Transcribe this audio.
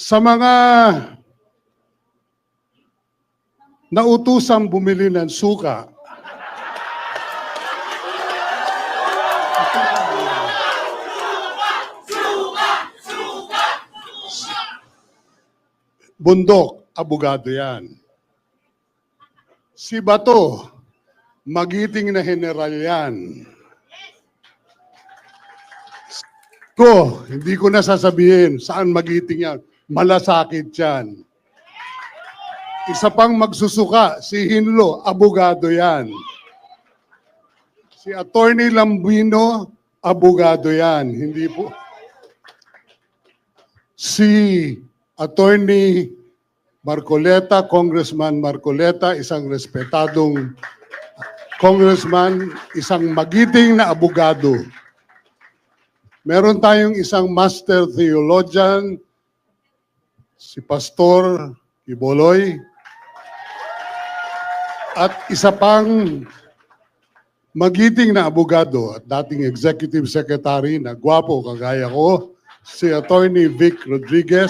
Sa mga nautusang bumili ng suka, Bundok, abogado yan. Si Bato, magiting na general yan. Hindi ko na sasabihin saan magiting yan. Malasakit yan. Isa pang magsusuka, si Hinlo, abogado yan. Si Attorney Lambino, abogado yan. Hindi po. Si Attorney Marcoleta, Congressman Marcoleta, isang respetadong congressman, isang magiting na abogado. Meron tayong isang master theologian, si Pastor Iboloy, at isa pang magiting na abogado at dating executive secretary na gwapo kagaya ko, si Attorney Vic Rodriguez.